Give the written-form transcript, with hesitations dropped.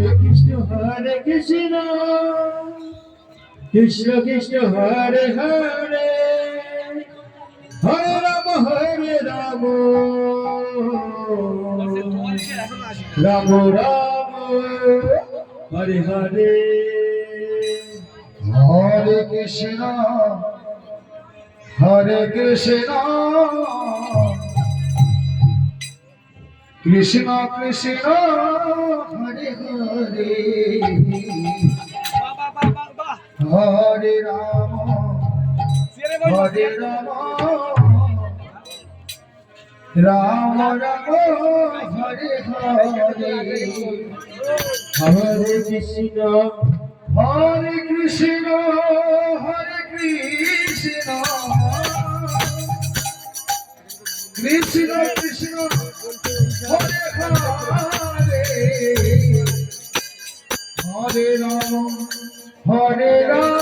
Hare Krishna, Krishna Krishna Hare Hare, Hare Rama Hare Rama, Rama Rama Hare Hare. Hare Krishna, Hare Krishna, Krishna Krishna, Hare Hare, Hare Rama, Hare Rama, Rama Rama, Hare Hare, Hare Krishna, Hare Krishna, Hare Krishna, Krishna Krishna, Hare Hare, Hare Rama, Hare Rama.